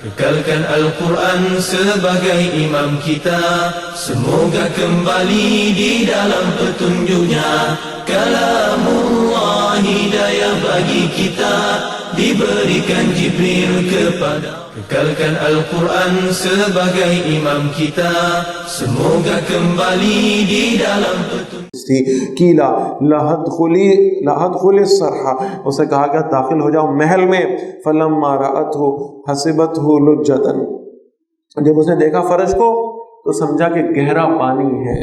Kekalkan Al-Quran sebagai imam kita, semoga kembali di dalam petunjuknya. Kalamullah hidayah bagi kita, diberikan Jibril kepada. Kekalkan Al-Quran sebagai imam kita, semoga kembali di dalam petunjuk. کیلا لَأَدْخُلِ الصَّرْحَ، اسے کہا گیا داخل ہو جاؤ محل میں. فَلَمَّا رَأَتْهُ حَسِبَتْهُ لُجَّةً، جب اس نے دیکھا فرش کو تو سمجھا کہ گہرا پانی ہے.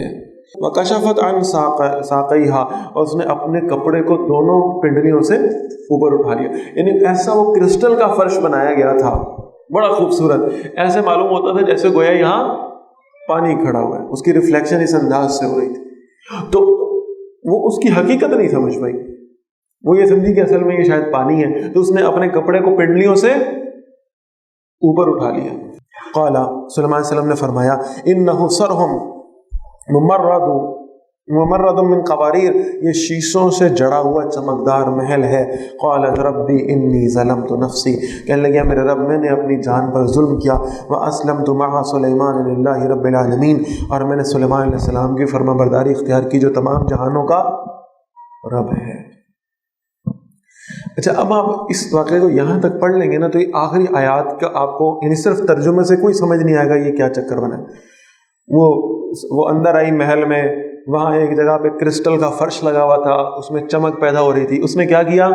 وَكَشَفَتْ عَنْ سَاقَيْهَا، اور اس نے اپنے کپڑے کو دونوں پنڈلیوں سے اوپر اٹھا لیا. یعنی ایسا وہ کرسٹل کا فرش بنایا گیا تھا، بڑا خوبصورت. ایسے معلوم ہوتا تھا جیسے گویا یہاں پانی کھڑا ہوا ہے، اس کی ریفلیکشن اس انداز سے ہو رہی تھی. تو وہ اس کی حقیقت نہیں سمجھ پائی، وہ یہ سمجھی کہ اصل میں یہ شاید پانی ہے، تو اس نے اپنے کپڑے کو پنڈلیوں سے اوپر اٹھا لیا. قال سلیمان علیہ السلام نے فرمایا انہ سرہم ممرد من قواریر، یہ شیشوں سے جڑا ہوا چمکدار محل ہے. قالت ربی انی ظلمت نفسی، کہنے لگا میرے رب میں نے اپنی جان پر ظلم کیا. واسلمت مع سلیمان للہ رب العالمین، اور میں نے سلیمان علیہ السلام کی فرما برداری اختیار کی جو تمام جہانوں کا رب ہے. اچھا، اب آپ اس واقعے کو یہاں تک پڑھ لیں گے نا تو یہ آخری آیات کا آپ کو یعنی صرف ترجمے سے کوئی سمجھ نہیں آئے گا یہ کیا چکر بنا ہے. وہ اندر آئی محل میں، وہاں ایک جگہ پہ کرسٹل کا فرش لگا ہوا تھا، اس میں چمک پیدا ہو رہی تھی. اس نے کیا کیا؟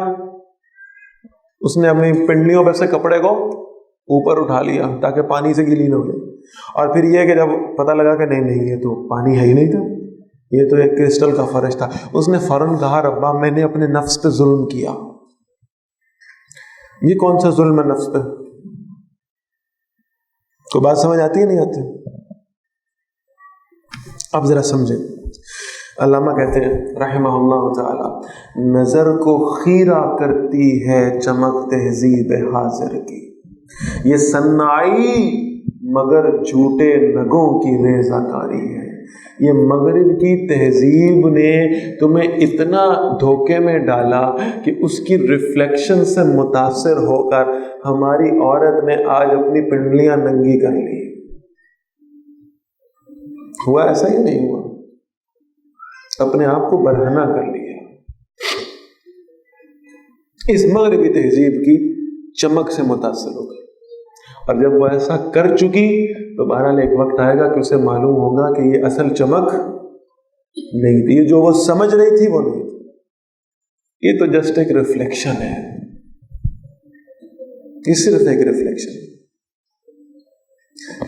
اس نے اپنی پنڈلیوں پر سے کپڑے کو اوپر اٹھا لیا تاکہ پانی سے گیلی نہ ہو جائے. اور پھر یہ کہ جب پتہ لگا کہ نہیں یہ تو پانی ہے ہی نہیں تھا، یہ تو ایک کرسٹل کا فرش تھا، اس نے فوراً کہا ربا میں نے اپنے نفس پہ ظلم کیا. یہ کون سا ظلم ہے نفس پہ؟ کوئی بات سمجھ آتی ہے نہیں آتی؟ اب ذرا سمجھیں. علامہ کہتے ہیں رحمہ اللہ تعالی، نظر کو خیرہ کرتی ہے چمک تہذیب حاضر کی، یہ صنائی مگر جھوٹے نگوں کی ریزہ کاری ہے. یہ مغرب کی تہذیب نے تمہیں اتنا دھوکے میں ڈالا کہ اس کی ریفلیکشن سے متاثر ہو کر ہماری عورت نے آج اپنی پنڈلیاں ننگی کر لی. ہوا ایسا ہی نہیں ہوا؟ اپنے آپ کو برہنہ کر لیا اس مغربی تہذیب کی چمک سے متاثر ہو گئی. اور جب وہ ایسا کر چکی تو بہرحال ایک وقت آئے گا کہ اسے معلوم ہوگا کہ یہ اصل چمک نہیں تھی، جو وہ سمجھ رہی تھی وہ نہیں تھی، یہ تو جسٹ ایک ریفلیکشن ہے، یہ صرف ایک ریفلیکشن.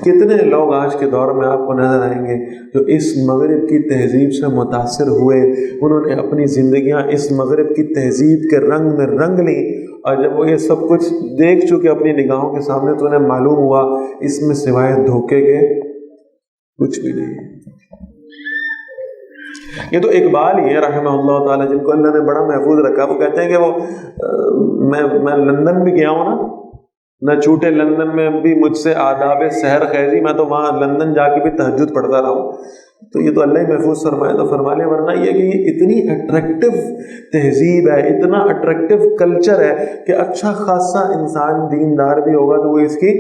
کتنے لوگ آج کے دور میں آپ کو نظر آئیں گے جو اس مغرب کی تہذیب سے متاثر ہوئے، انہوں نے اپنی زندگیاں اس مغرب کی تہذیب کے رنگ میں رنگ لیں، اور جب وہ یہ سب کچھ دیکھ چکے اپنی نگاہوں کے سامنے تو انہیں معلوم ہوا اس میں سوائے دھوکے کے کچھ بھی نہیں. یہ تو اقبال ہی ہے رحمہ اللہ تعالی، جن کو اللہ نے بڑا محفوظ رکھا. وہ کہتے ہیں کہ وہ میں لندن بھی گیا ہوں نا، نہ چھوٹے لندن میں بھی مجھ سے آداب سحر خیزی، میں تو وہاں لندن جا کے بھی تہجد پڑھتا رہا ہوں. تو یہ تو اللہ ہی محفوظ فرمائے تو فرما لے، ورنہ یہ کہ یہ اتنی اٹریکٹیو تہذیب ہے، اتنا اٹریکٹیو کلچر ہے کہ اچھا خاصا انسان دیندار بھی ہوگا تو وہ اس کی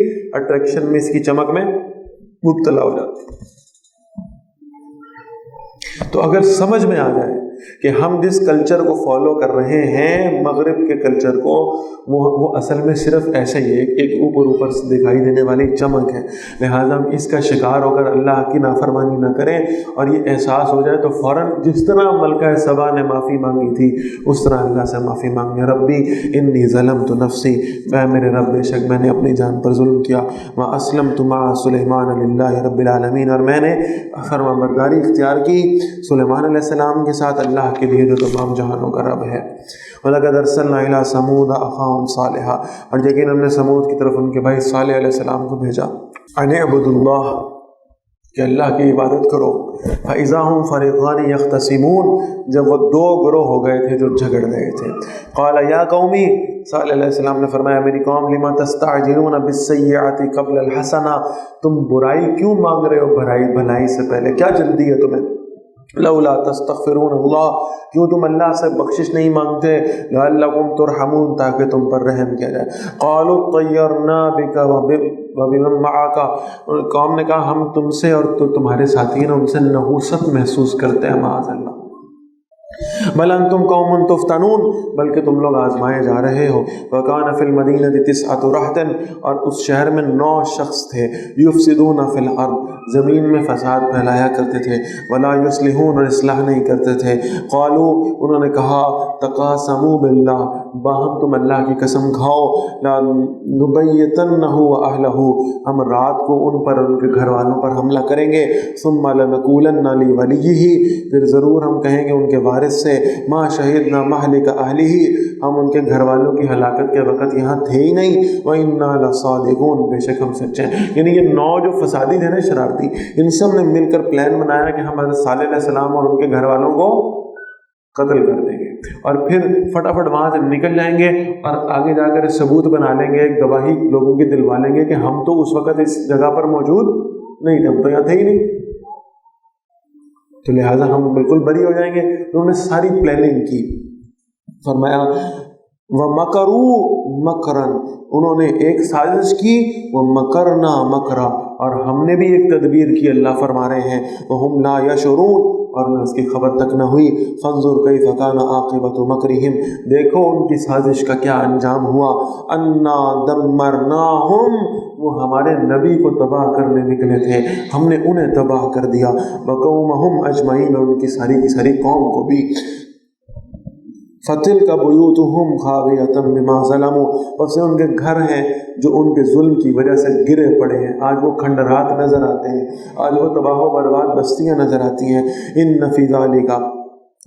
اٹریکشن میں، اس کی چمک میں مبتلا ہو جاتا. تو اگر سمجھ میں آ جائے کہ ہم جس کلچر کو فالو کر رہے ہیں مغرب کے کلچر کو، وہ اصل میں صرف ایسا ہی ہے، ایک اوپر سے دکھائی دینے والی چمک ہے. لہٰذا ہم اس کا شکار ہو کر اللہ کی نافرمانی نہ کریں، اور یہ احساس ہو جائے تو فوراً جس طرح ملکہ سبا نے معافی مانگی تھی اس طرح اللہ سے معافی مانگیں. ربی انی ظلمت نفسی، اے میرے رب بے شک میں نے اپنی جان پر ظلم کیا. واسلمت مع سلیمان للہ رب العالمین، اور میں نے فرما برداری اختیار کی سلیمان علیہ السلام کے ساتھ اللہ کے لیے جو تمام جہانوں کا رب ہے. وَلَقَدْ أَرْسَلْنَا إِلَىٰ ثَمُودَ أَخَاهُمْ صَالِحًا، اور یقین ہم نے سمود کی طرف ان کے بھائی صالح علیہ السلام کو بھیجا. أَنِ اعْبُدُوا اللَّهَ، کہ اللہ کی عبادت کرو. فَإِذَا هُمْ فَرِيقَانِ يَخْتَصِمُونَ، جب وہ دو گروہ ہو گئے تھے جو جھگڑ رہے تھے. قَالَ يَا قَوْمِ، صالح علیہ السلام نے فرمایا میری قوم، لِمَ تَسْتَعْجِلُونَ بِالسَّيِّئَةِ قَبْلَ الْحَسَنَةِ، تم برائی کیوں مانگ رہے ہو بھلائی سے پہلے؟ کیا جلدی ہے تمہیں؟ لولا تستغفرون اللہ، کیوں تم اللہ سے بخشش نہیں مانگتے، لعلکم ترحمون، تاکہ تم پر رحم کیا جائے۔ قالوا طیرنا بک وبمن معک، قوم نے کہا ہم تم سے اور تمہارے ساتھی ہیں ان سے نحوست محسوس کرتے ہیں، معاذ اللہ۔ بل انتم قوم تفتنون، بلکہ تم لوگ آزمائے جا رہے ہو۔ وکان فی المدینہ تسعۃ رہط، اور اس شہر میں 9 شخص تھے، یفسدون فی الارض، زمین میں فساد پھیلایا کرتے تھے، ولا یصلحون، اور اصلاح نہیں کرتے تھے۔ قالوا، انہوں نے کہا، تقاسموا باللہ، باہم تم اللہ کی قسم کھاؤ، لا نبیتنہ واہلہ، ہم رات کو ان پر اور ان کے گھر والوں پر حملہ کریں گے، ثم لنقولن لولیہ، پھر ضرور ہم کہیں گے ان کے وارث سے، ما شہدنا مہلک اہلہ، ہم ان کے گھر والوں کی ہلاکت کے وقت یہاں تھے ہی نہیں، وَإِنَّا لَصَادِقُونَ، بے شک ہم سچے ہیں۔ یعنی یہ 9 جو فسادی تھے نا، شرارتی، ان سب نے مل کر پلان بنایا کہ ہم حضرت صالح علیہ السلام اور ان کے گھر والوں کو قتل کر دیں گے، اور پھر فٹافٹ وہاں سے نکل جائیں گے اور آگے جا کر ثبوت بنا لیں گے، گواہی لوگوں کی دلوا لیں گے کہ ہم تو اس وقت اس جگہ پر موجود نہیں تھے، ہم تو یہاں تھے ہی نہیں، تو لہٰذا ہم بالکل بری ہو جائیں گے۔ انہوں نے ساری پلاننگ کی۔ فرمایا وَمَكَرُوا مَكْرًا، انہوں نے ایک سازش کی، وَمَكَرْنَا مَكْرًا، اور ہم نے بھی ایک تدبیر کی، اللہ فرما رہے ہیں، وَهُمْ لَا يَشْعُرُونَ، اور انہیں اس کی خبر تک نہ ہوئی۔ فَانظُرْ كَيْفَ كَانَ عَاقِبَةُ مَكْرِهِمْ، دیکھو ان کی سازش کا کیا انجام ہوا۔ أَنَّا دَمَّرْنَاهُمْ، وہ ہمارے نبی کو تباہ کرنے نکلے تھے، ہم نے انہیں تباہ کر دیا، وَقَوْمَهُمْ أَجْمَعِينَ، اور ان کی ساری قوم کو بھی۔ فَتِلْكَ بُيُوتُهُمْ خَاوِيَةً بِمَا ظَلَمُوا، پس ان کے گھر ہیں جو ان کے ظلم کی وجہ سے گرے پڑے ہیں، آج وہ کھنڈرات نظر آتے ہیں، آج وہ تباہ و برباد بستیاں نظر آتی ہیں۔ إِنَّ فِي ذَلِكَ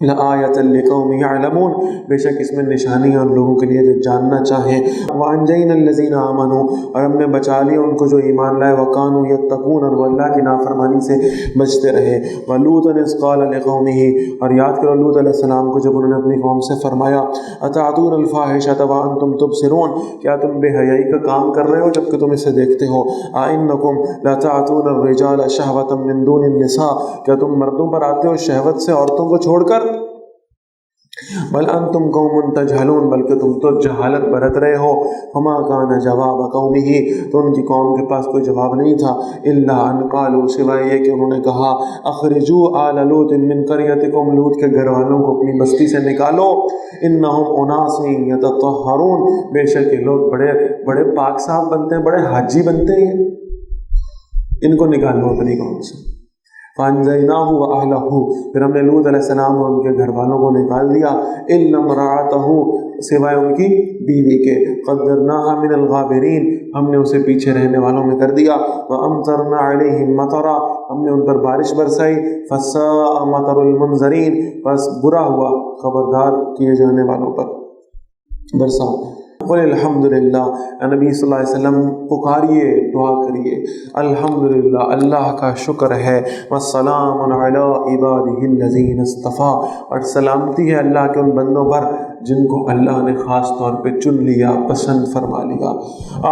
لَآیَةً لِقَوْمٍ يَعْلَمُونَ، بے شک اس میں نشانیاں ان لوگوں کے لیے جو جاننا چاہیں۔ وَأَنجَيْنَا الَّذِينَ آمَنُوا، اور ہم نے بچا لیا ان کو جو ایمان لائے، وَكَانُوا يَتَّقُونَ، اور وہ اللہ کی نافرمانی سے بچتے رہے۔ وَلُوطًا إِذْ قَالَ لِقَوْمِهِ، اور یاد کرو لوط علیہ السلام کو جب انہوں نے اپنی قوم سے فرمایا، أَتَأْتُونَ الْفَاحِشَةَ وَأَنْتُمْ تُبْصِرُونَ، کیا تم بے حیائی کا کام کر رہے ہو جبکہ تم اسے دیکھتے ہو۔ أَإِنَّكُمْ لَتَأْتُونَ الرِّجَالَ شَهْوَةً مِّن دُونِ النِّسَاءِ، کیا تم مردوں پر آتے ہو شہوت سے عورتوں کو چھوڑ کر۔ بل انتم قوم تجہلون، بلکہ تم تو جہالت برت رہے ہو۔ فما کان جواب قومہ، تو ان کی قوم کے پاس کوئی جواب نہیں تھا، الا ان قالوا، سوائے یہ کہ انہوں نے کہا، اخرجوا آل لوط من قریتکم، لوط کے گھر والوں کو اپنی بستی سے نکالو، انہم اناس یتطہرون، بے شک یہ لوگ بڑے پاک صاف بنتے ہیں، بڑے حاجی بنتے ہیں، ان کو نکالو اپنی قوم سے۔ فَأَنْجَيْنَاهُ وَأَهْلَهُ، پھر ہم نے لوط علیہ السلام اور ان کے گھر والوں کو نکال دیا، إِلَّا امْرَأَتَهُ، سوائے ان کی بیوی کے، قَدَّرْنَاهَا مِنَ الْغَابِرِينَ، ہم نے اسے پیچھے رہنے والوں میں کر دیا، وَأَمْطَرْنَا عَلَيْهِمْ مَطَرًا، ہم نے ان پر بارش برسائی، فَسَاءَ مَطَرُ الْمُنذَرِينَ، بس برا ہوا خبردار کیے جانے والوں پر برسا۔ قل الحمدللہ، نبی صلی اللہ علیہ وسلم پکاریے، دعا کریے، الحمدللہ، اللہ کا شکر ہے، والسلام علی عبادہ الذین اصطفیٰ، اور سلامتی ہے اللہ کے ان بندوں پر جن کو اللہ نے خاص طور پہ چن لیا، پسند فرما لیا۔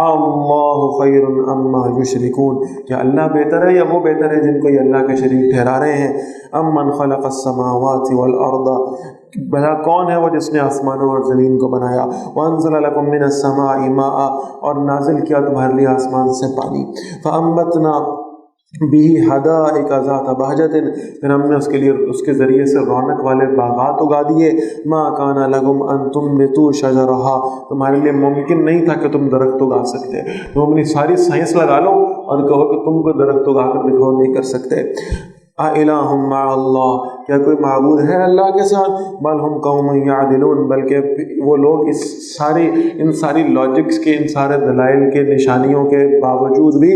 اللہ خیر اما یشرکون، کیا اللہ بہتر ہے یا وہ بہتر ہے جن کو یہ اللہ کے شریک ٹھہرا رہے ہیں۔ امن خلق السماوات والارض، بھلا کون ہے وہ جس نے آسمانوں اور زمین کو بنایا، وانزل لکم من السماء ماء، اور نازل کیا تمہارے لیے آسمان سے پانی، فانبتنا به حدائق ذات بہجت، پھر ہم نے اس کے لیے اس کے ذریعے سے رونق والے باغات اگا دیے، ما کان لکم ان تنبتوا شجرہا، تمہارے لیے ممکن نہیں تھا کہ تم درخت اگا سکتے، تم اپنی ساری سائنس لگا لو اور کہو کہ تم کو درخت اگا کر دکھاؤ، نہیں کر سکتے۔ اِلٰہٌ مع اللہ، کیا کوئی معبود ہے اللہ کے ساتھ، بل ہم قوم یعدلون، بلکہ وہ لوگ ان ساری لاجکس کے، ان سارے دلائل کے، نشانیوں کے باوجود بھی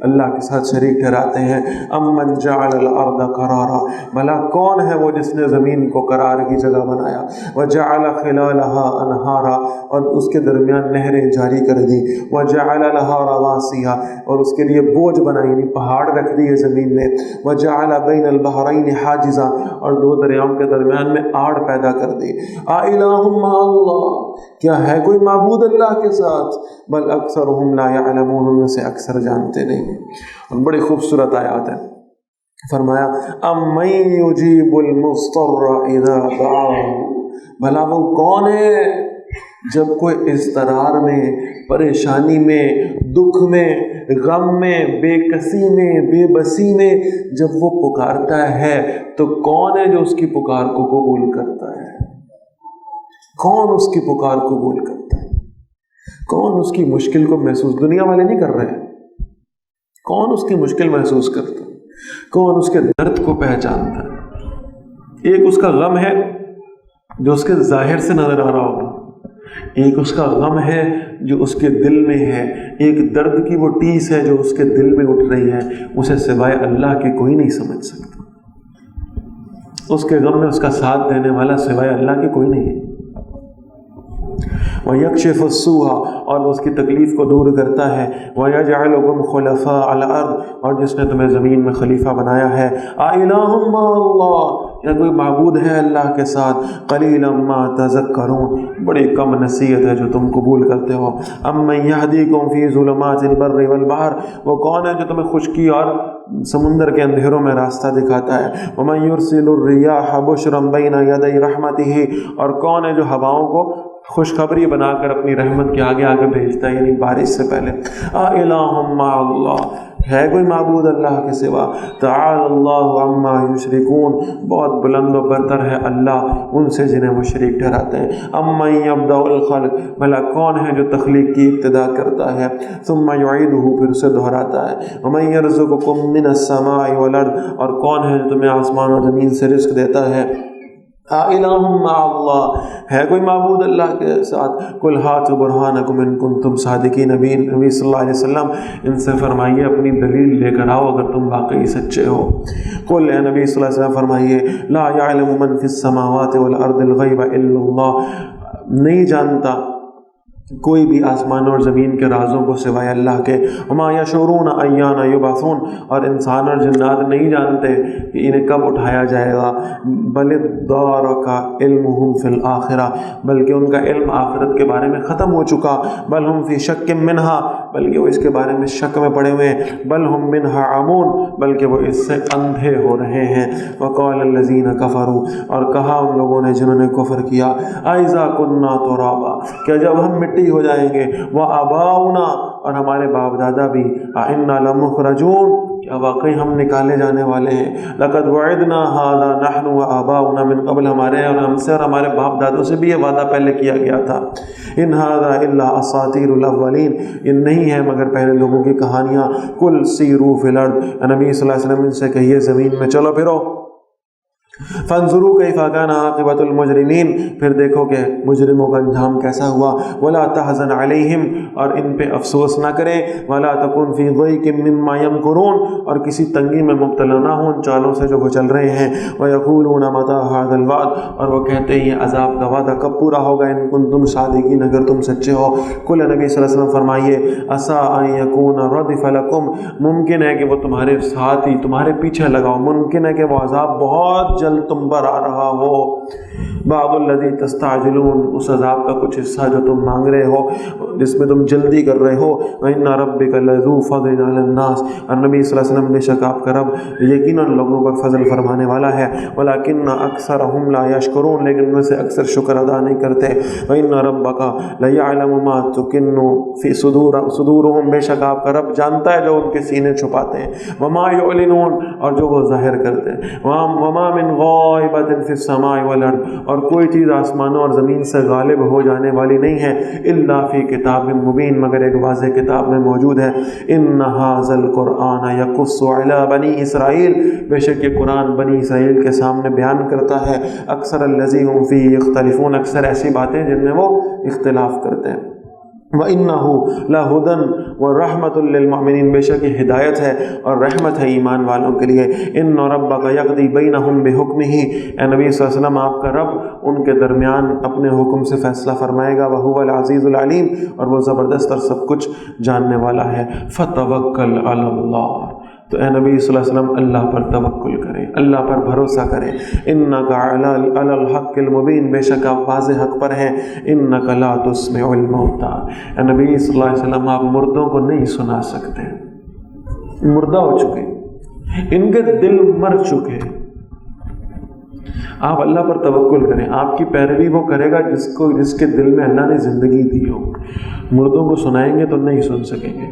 اللہ کے ساتھ شریک ٹھہراتے ہیں۔ امن جعل الارض قرارا، بھلا کون ہے وہ جس نے زمین کو قرار کی جگہ بنایا، وجعل خلالها انہارا، اور اس کے درمیان نہریں جاری کر دی، وجعل لها رواسیا، اور اس کے لیے بوجھ بنائی، یعنی پہاڑ رکھ دیے زمین میں، وجعل بین البحرین حاجزا، اور دو دریاؤں کے درمیان میں آڑ پیدا کر دی۔ اِلٰہٌ مع اللہ، کیا ہے کوئی معبود اللہ کے ساتھ، بل اکثرهم لا يعلمون، ان میں سے اکثر جانتے نہیں۔ اور بڑی خوبصورت آیات ہیں۔ فرمایا امن یجیب المضطر اذا دعاہ، بھلا وہ کون ہے جب کوئی اضطرار میں، پریشانی میں، دکھ میں، غم میں، بے کسی میں، بے بسی میں جب وہ پکارتا ہے تو کون ہے جو اس کی پکار کو قبول کرتا ہے؟ کون اس کی پکار کو قبول کرتا ہے؟ کون اس کی مشکل کو محسوس، دنیا والے نہیں کر رہے ہیں، کون اس کی مشکل محسوس کرتا ہے؟ کون اس کے درد کو پہچانتا ہے؟ ایک اس کا غم ہے جو اس کے ظاہر سے نظر آ رہا ہوگا، ایک اس کا غم ہے جو اس کے دل میں ہے، ایک درد کی وہ ٹیس ہے جو اس کے دل میں اٹھ رہی ہے، اسے سوائے اللہ کے کوئی نہیں سمجھ سکتا۔ اس کے غم میں اس کا ساتھ دینے والا سوائے اللہ کے کوئی نہیں ہے۔ وَيَكْشِفُ السُّوءَ، اور وہ اس کی تکلیف کو دور کرتا ہے۔ وَيَجْعَلُكُمْ خُلَفَاءَ الْأَرْضِ، اور جس نے تمہیں زمین میں خلیفہ بنایا ہے۔ أَإِلَٰهٌ مَّعَ اللَّهِ، یا کوئی معبود ہے اللہ کے ساتھ؟ قَلِيلًا مَّا تَذَكَّرُونَ، بڑی کم نصیحت ہے جو تم قبول کرتے ہو۔ أَمَّن يَهْدِيكُمْ فِي ظُلُمَاتِ الْبَرِّ وَالْبَحْرِ، وہ کون ہے جو تمہیں خشکی اور سمندر کے اندھیروں میں راستہ دکھاتا ہے۔ وَمَن يُرْسِلُ الرِّيَاحَ بُشْرًا بَيْنَ يَدَيْ رَحْمَتِهِ، اور کون ہے جو ہواؤں کو خوشخبری بنا کر اپنی رحمت کے آگے آگے بھیجتا ہے، یعنی بارش سے پہلے۔ أَإِلَٰهٌ مَّعَ اللَّهِ، ہے کوئی معبود اللہ کے سوا؟ تعالی اللہ عما یشرکون، بہت بلند و برتر ہے اللہ ان سے جنہیں وہ شریک ٹھہراتے ہیں۔ امن یبدأ الخلق، بھلا کون ہے جو تخلیق کی ابتدا کرتا ہے، ثم یعیدہ، پھر اسے دہراتا ہے۔ ومن یرزقکم من السماء والارض، اور کون ہے جو تمہیں آسمان اور زمین سے رزق دیتا ہے۔ الہ مع اللہ، ہے کوئی معبود اللہ کے ساتھ؟ قل ہاتوا برہانکم ان کنتم صادقین، نبی صلی اللہ علیہ وسلم ان سے فرمائیے اپنی دلیل لے کر آؤ اگر تم واقعی سچے ہو۔ قل، اے نبی صلی اللہ علیہ وسلم فرمائیے، لا یعلم من فی السماوات والارض الغیب الا اللہ، نہیں جانتا کوئی بھی آسمان اور زمین کے رازوں کو سوائے اللہ کے۔ وما یشعرون ایان یبعثون، اور انسان اور جنات نہیں جانتے کہ انہیں کب اٹھایا جائے گا۔ بل ادارک علمہم فی الآخرہ، بلکہ ان کا علم آخرت کے بارے میں ختم ہو چکا۔ بل ہم فی شک منہا، بلکہ وہ اس کے بارے میں شک میں پڑے ہوئے ہیں۔ بل ہم منہا عمون، بلکہ وہ اس سے اندھے ہو رہے ہیں۔ وقال الذین کفروا، اور کہا ان لوگوں نے جنہوں نے کفر کیا، اذا کنا ترابا، کہ جب ہم مٹی ہو جائیں گے، وآباؤنا، اور ہمارے باپ دادا بھی، انا لمخرجون، کیا واقعی ہم نکالے جانے والے ہیں۔ لقد وعدنا هذا نحن وآباؤنا من قبل، ہمارے اور ہم سے اور ہمارے باپ دادوں سے بھی یہ وعدہ پہلے کیا گیا تھا۔ ان هذا الا اساطیر الاولین، یہ نہیں ہے مگر پہلے لوگوں کی کہانیاں۔ قل سیروا فی الارض، نبی صلی اللہ علیہ وسلم ان سے کہیے زمین میں چلو پھرو۔ فانظروا کیف کان عاقبۃ المجرمین، پھر دیکھو کہ مجرموں کا انجام کیسا ہوا۔ ولا تحزن علیہم، اور ان پہ افسوس نہ کریں۔ ولا تکن فی ضیق مما یمکرون، اور کسی تنگی میں مبتلا نہ ہوں ان چالوں سے جو وہ چل رہے ہیں۔ ویقولون متی ھذا الوعد، اور وہ کہتے ہیں یہ عذاب کا وعدہ کب پورا ہوگا، ان کنتم صادقین، اگر تم سچے ہو۔ قل، نبی صلی اللہ علیہ وسلم فرمائیے، عسیٰ ان یکون ردف لکم، ممکن ہے کہ وہ تمہارے ساتھ ہی تمہارے پیچھے لگا ہو، ممکن ہے کہ وہ عذاب بہت جلد تم پر آ رہا ہو۔ بعض الذی تستعجلون، اس عذاب کا کچھ حصہ جو تم مانگ رہے ہو، جس میں تم جلدی کر رہے ہو۔ وَإِنَّ رَبِّكَ لَذُو فَضْلٍ عَلَى النَّاسِ، اور نبی صلی اللہ علیہ وسلم، بے شک آپ کا رب یقیناً لوگوں پر فضل فرمانے والا ہے۔ وَلَكِنَّ أَكْثَرَهُمْ لَا يَشْكُرُونَ، لیکن ان میں سے اکثر شکر ادا نہیں کرتے۔ وَإِنَّ رَبَّكَ لَيَعْلَمُ مَا تُكِنُّ فِي صُدُورُهُم، بے شک آپ کا رب جانتا ہے جو ان کے سینے چھپاتے ہیں۔ وَمَا يُعْلِنُونَ، اور جو وہ ظاہر کرتے ہیں۔ وَمَا مِنْ غَائِبَةٍ فِي السَّمَاءِ وَالْأَرْضِ، اور کوئی چیز آسمانوں اور زمین سے غالب ہو جانے والی نہیں ہے، الا فی کتاب مبین، مگر ایک واضح کتاب میں موجود ہے۔ ان ھذا القرآن یقص علی بنی اسرائیل، بے شک یہ قرآن بنی اسرائیل کے سامنے بیان کرتا ہے اکثر الذی ہم فیہ یختلفون، اکثر ایسی باتیں جن میں وہ اختلاف کرتے ہیں۔ وَإِنَّهُ لَهُدًى وَرَحْمَةٌ لِّلْمُؤْمِنِينَ، بے شک یہ ہدایت ہے اور رحمت ہے ایمان والوں کے لیے۔ إِنَّ رَبَّكَ يَقْضِي بَيْنَهُمْ بِحُكْمِهِ، اے نبی صلی اللہ علیہ وسلم آپ کا رب ان کے درمیان اپنے حکم سے فیصلہ فرمائے گا۔ وَهُوَ الْعَزِيزُ الْعَلِيمُ، اور وہ زبردست اور سب کچھ جاننے والا ہے۔ فَتَوَكَّلْ عَلَى اللَّهِ، تو اے نبی صلی اللہ علیہ وسلم اللہ پر توکل کریں، اللہ پر بھروسہ کریں۔ انک علی الحق المبین، بے شک آپ واضح حق پر ہیں۔ انک لا تسمع الموتى، اے نبی صلی اللہ علیہ وسلم آپ مردوں کو نہیں سنا سکتے، مردہ ہو چکے، ان کے دل مر چکے ہیں۔ آپ اللہ پر توکل کریں، آپ کی پیروی وہ کرے گا جس کے دل میں اللہ نے زندگی دی ہو۔ مردوں کو سنائیں گے تو نہیں سن سکیں گے۔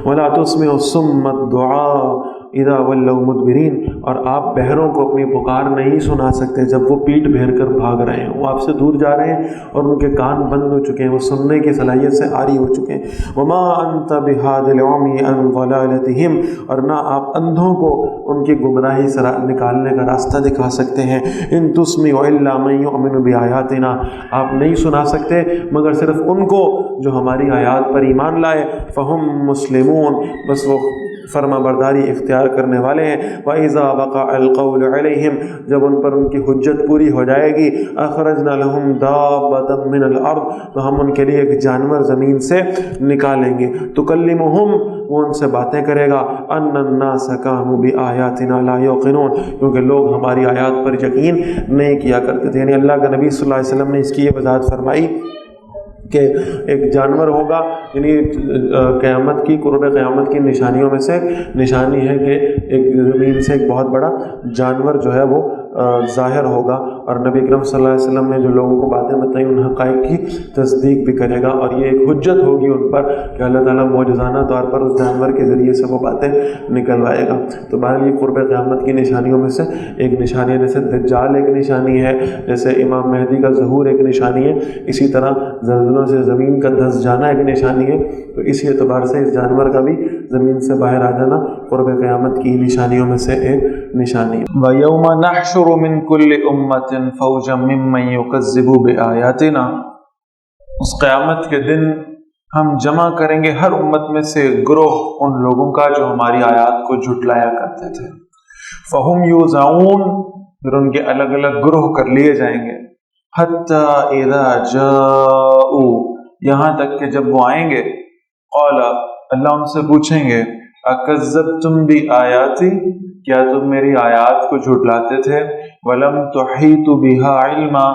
وَلَا تُسْمِعُ الصُّمَّ الدُّعَاءَ اِذَا وَلَّوْا مُدْبِرِينَ، اور آپ بہروں کو اپنی پکار نہیں سنا سکتے جب وہ پیٹ پھیر کر بھاگ رہے ہیں، وہ آپ سے دور جا رہے ہیں اور ان کے کان بند ہو چکے ہیں، وہ سننے کی صلاحیت سے عاری ہو چکے ہیں۔ وَمَا أَنْتَ بِهَادِ الْعُمْيِ عَنْ ضَلَالَتِهِمْ، اور نہ آپ اندھوں کو ان کی گمراہی سے نکالنے کا راستہ دکھا سکتے ہیں۔ إِن تُسْمِعُ إِلَّا مَن يُؤْمِنُ بِآيَاتِنَا، آپ نہیں سنا سکتے مگر صرف ان کو جو ہماری آیات پر ایمان لائے۔ فَهُمْ مُسْلِمُونَ، بس وہ فرما برداری اختیار کرنے والے ہیں۔ وَإِذَا وَقَعَ الْقَوْلُ عَلَيْهِمْ، جب ان پر ان کی حجت پوری ہو جائے گی، أَخْرَجْنَا لَهُمْ دَابَّةً مِّنَ الْأَرْضِ، تو ہم ان کے لیے ایک جانور زمین سے نکالیں گے۔ تُكَلِّمُهُمْ، وہ ان سے باتیں کرے گا، أَنَّ النَّاسَ كَانُوا بِآيَاتِنَا لَا يُوقِنُونَ، کیونکہ لوگ ہماری آیات پر یقین نہیں کیا کرتے تھے۔ یعنی اللہ کا نبی صلی اللہ علیہ وسلم نے اس کی یہ وضاحت فرمائی کہ ایک جانور ہوگا، یعنی قیامت کی قرب قیامت کی نشانیوں میں سے نشانی ہے کہ ایک زمین سے ایک بہت بڑا جانور جو ہے وہ ظاہر ہوگا، اور نبی اکرم صلی اللہ علیہ وسلم نے جو لوگوں کو باتیں بتائیں ان حقائق کی تصدیق بھی کرے گا، اور یہ ایک حجت ہوگی ان پر کہ اللہ تعالیٰ معجزانہ طور پر اس جانور کے ذریعے سے وہ باتیں نکلوائے گا۔ تو بہرحال یہ قرب قیامت کی نشانیوں میں سے ایک نشانی ہے، جیسے دجال ایک نشانی ہے، جیسے امام مہدی کا ظہور ایک نشانی ہے، اسی طرح زلزلوں سے زمین کا دھس جانا ایک نشانی ہے۔ تو اسی اعتبار سے اس جانور کا بھی زمین سے باہر آ جانا قرب قیامت کی نشانیوں میں سے ایک نشانی ہے۔ وَيَوْمَ نَحْشُرُ مِن كُلِّ أُمَّةٍ فَوْجًا مِّمَّن يُكَذِّبُ بِآيَاتِنَا، اس قیامت کے دن ہم جمع کریں گے ہر امت میں سے گروہ ان لوگوں کا جو ہماری آیات کو جھٹلایا کرتے تھے۔ فَهُمْ يُوزَعُونَ، پھر ان کے الگ الگ گروہ کر لیے جائیں گے۔ حَتَّى إِذَا جَاءُوا، یہاں تک کہ جب وہ آئیں گے، قَالَ، اللہ ان سے پوچھیں گے، أَكَذَّبْتُمْ بِآيَاتِي، کیا تم میری آیات کو جھٹلاتے تھے؟ وَلَمْ تُحِيطُوا بِهَا عِلْمًا،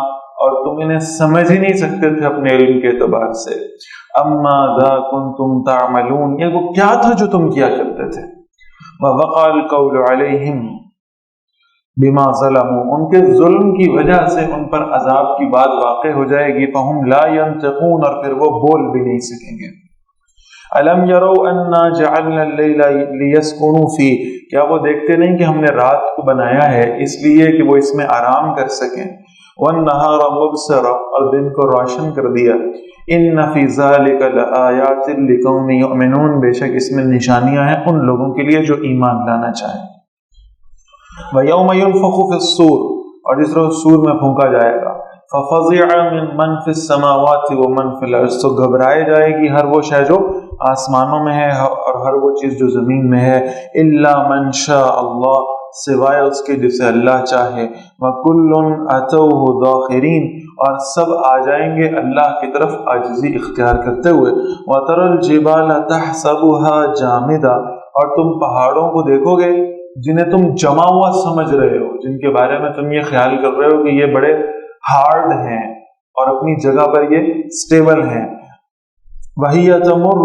اور تم انہیں سمجھ ہی نہیں سکتے تھے اپنے علم کے اعتبار سے۔ أَمَّاذَا كُنْتُمْ تَعْمَلُونَ، یہ وہ کیا تھا جو تم کیا کرتے تھے؟ وَوَقَعَ الْقَوْلُ عَلَيْهِمْ بِمَا ظَلَمُوا، ان کے ظلم کی وجہ سے ان پر عذاب کی بات واقع ہو جائے گی۔ فَهُمْ لَا يَنْطِقُونَ، اور پھر وہ بول بھی نہیں سکیں گے۔ أَلَمْ يَرَوْا أَنَّا جَعَلْنَا اللَّيْلَ لِيَسْكُنُوا فِيهِ، کیا وہ دیکھتے نہیں کہ ہم نے رات کو بنایا ہے اس لیے کہ وہ اس میں آرام کر سکیں۔ وَالنَّهَارَ مُبْصِرًا، اور دن کو روشن کر دیا۔ إِنَّ فِي ذَلِكَ لَآيَاتٍ لِقَوْمٍ يُؤْمِنُونَ، بے شک اس میں نشانیاں ہیں ان لوگوں کے لیے جو ایمان لانا چاہیں۔ وَيَوْمَ يُنفَخُ فِي الصُّورِ، اور جس روز سور میں پھونکا جائے گا۔ فَفَزِعَ مِمَّنْ فِي السَّمَاوَاتِ وَمَنْ فِي الْأَرْضِ، تو گھبرائے جائے گی ہر وہ شے جو آسمانوں میں ہے اور ہر وہ چیز جو زمین میں ہے۔ إِلَّا مَنْ شَاءَ اللَّهُ، سوائے اس کے جسے اللہ چاہے۔ وَكُلٌّ أَتَوْهُ دَاخِرِينَ، اور سب آ جائیں گے اللہ کی طرف عاجزی اختیار کرتے ہوئے۔ وَتَرَى الْجِبَالَ تَحْسَبُهَا جَامِدَةً، اور تم پہاڑوں کو دیکھو گے جنہیں تم جمع ہوا سمجھ رہے ہو، جن کے بارے میں تم یہ خیال کر رہے ہو کہ یہ بڑے ہارڈ ہیں اور اپنی جگہ پر یہ سٹیبل ہیں۔ وَهِيَ تَمُرُّ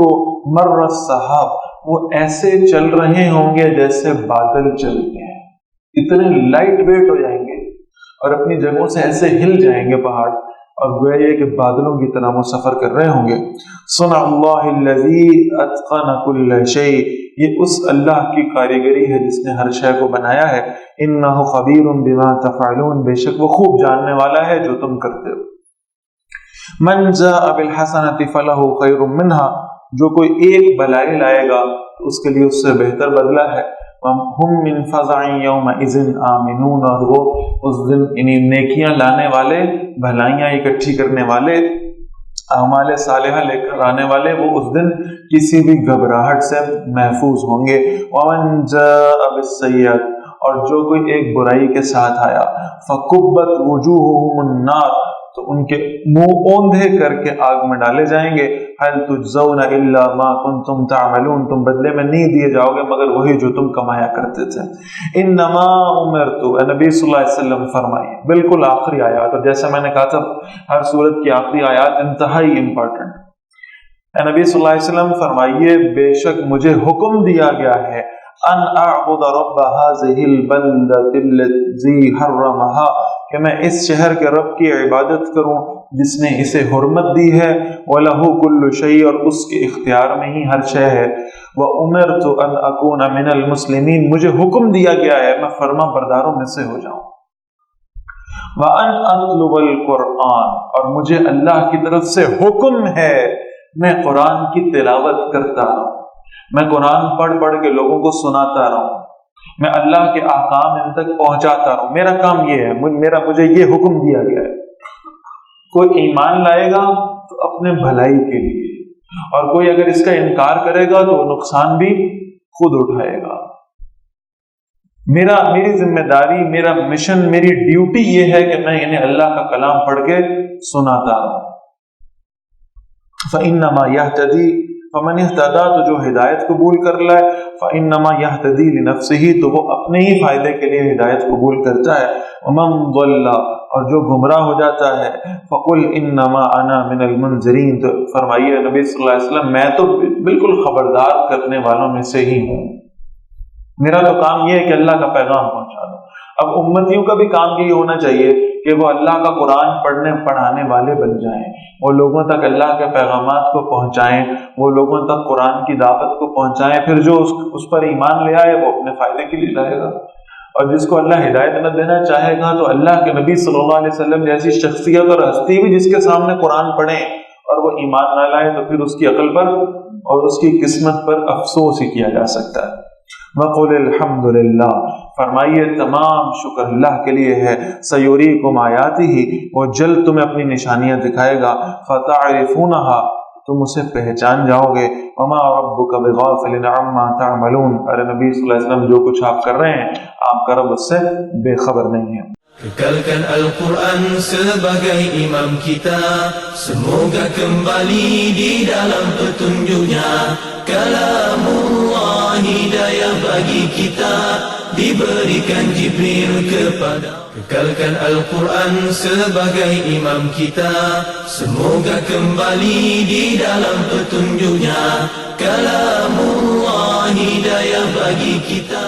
مَرَّ السَّحَابِ، وہ ایسے چل رہے ہوں گے جیسے بادل چلتے ہیں، اتنے لائٹ ویٹ ہو جائیں گے اور اپنی جگہوں سے ایسے ہل جائیں گے پہاڑ، اور گویا یہ کہ بادلوں کی طرح وہ سفر کر رہے ہوں گے۔ صنع اللہ الذی اتقن کل شیء، یہ اس اللہ کی کاریگری ہے جس نے ہر شے کو بنایا ہے۔ انہ خبیر بما تفعلون، بے شک وہ خوب جاننے والا ہے جو تم کرتے ہو۔ من جاء بالحسنۃ فلہ خیر منها، جو کوئی ایک بھلائی لائے گا تو اس کے لیے اس سے بہتر بدلہ ہے۔ ہم من فزع یومئذ آمنون، اور وہ اس دن انہیں نیکیاں لانے والے، بھلائیاں اکٹھی کرنے والے، اعمال صالحہ لے کر آنے والے، وہ اس دن کسی بھی گھبراہٹ سے محفوظ ہوں گے۔ ومن جاء بالسیئۃ، اور جو کوئی ایک برائی کے ساتھ آیا، فکبت وجوہہم النار، تو ان کے منہ اوندھے کر کے آگ میں ڈالے جائیں گے۔ هل تجزون الا ما کنتم تعملون، تم بدلے میں نہیں دیے جاؤ گے مگر وہی جو تم کمایا کرتے تھے۔ انما امرت، نبی صلی اللہ علیہ وسلم فرمائیے، بالکل آخری آیات، اور جیسا میں نے کہا تھا ہر سورت کی آخری آیات انتہائی امپورٹنٹ۔ نبی صلی اللہ علیہ وسلم فرمائیے، بے شک مجھے حکم دیا گیا ہے ان اعبد رب هذه البلدة الذي حرمها، کہ میں اس شہر کے رب کی عبادت کروں جس نے اسے حرمت دی ہے، وَلَهُ كُلُّ شَيْءٍ، اور اس کے اختیار میں ہی ہر شے ہے، وَأُمِرْتُ أَنْ أَكُونَ مِنَ الْمُسْلِمِينَ، مجھے حکم دیا گیا ہے میں فرما برداروں میں سے ہو جاؤں، وَأَنْ أَطْلُبَ الْقُرْآنَ، اور مجھے اللہ کی طرف سے حکم ہے میں قرآن کی تلاوت کرتا رہوں، میں قرآن پڑھ پڑھ کے لوگوں کو سناتا رہوں، میں اللہ کے احکام ان تک پہنچاتا رہوں، میرا کام یہ ہے، مجھے یہ حکم دیا گیا ہے۔ کوئی ایمان لائے گا تو اپنے بھلائی کے لیے، اور کوئی اگر اس کا انکار کرے گا تو نقصان بھی خود اٹھائے گا۔ میری ذمہ داری، میرا مشن، میری ڈیوٹی یہ ہے کہ میں انہیں اللہ کا کلام پڑھ کے سناتا رہوں۔ فَإِنَّمَا يَهْتَدِي، فمن اهتدى، تو جو ہدایت قبول کر لائے، فإنما يهتدي لنفسه، تو وہ اپنے ہی فائدے کے لیے ہدایت قبول کرتا ہے، ومن ضل، اور جو گمراہ ہو جاتا ہے، فقل انما انا من المنذرین، تو فرمائیے نبی صلی اللہ علیہ وسلم میں تو بالکل خبردار کرنے والوں میں سے ہی ہوں، میرا تو کام یہ ہے کہ اللہ کا پیغام پہنچا دوں۔ اب امتیوں کا بھی کام یہی ہونا چاہیے کہ وہ اللہ کا قرآن پڑھنے پڑھانے والے بن جائیں، وہ لوگوں تک اللہ کے پیغامات کو پہنچائیں، وہ لوگوں تک قرآن کی دعوت کو پہنچائیں، پھر جو اس پر ایمان لے آئے وہ اپنے فائدے کے لیے لائے گا، اور جس کو اللہ ہدایت نہ دینا چاہے گا تو اللہ کے نبی صلی اللہ علیہ وسلم جیسی شخصیت اور ہستی بھی جس کے سامنے قرآن پڑھیں اور وہ ایمان نہ لائے تو پھر اس کی عقل پر اور اس کی قسمت پر افسوس ہی کیا جا سکتا ہے۔ وَقُلِ الْحَمْدُ لِلَّهِ، فرمائیے تمام شکر اللہ کے لیے ہے، سَيُرِيكُمْ آيَاتِهِ، وہ جلد تمہیں اپنی نشانیاں دکھائے گا، فَتَعْرِفُونَهَا، تم اسے پہچان جاؤ گے، وَمَا رَبُّكَ بِغَافِلٍ عَمَّا تَعْمَلُونَ، ارے نبی صلی اللہ علیہ وسلم جو کچھ آپ کر رہے ہیں آپ کا رب اس سے بے خبر نہیں ہے۔ Kekalkan Al-Quran sebagai imam kita, semoga kembali di dalam petunjuknya. Kalamullah hidayah bagi kita, diberikan Jibril kepada. Kekalkan Al-Quran sebagai imam kita, semoga kembali di dalam petunjuknya. Kalamullah hidayah bagi kita.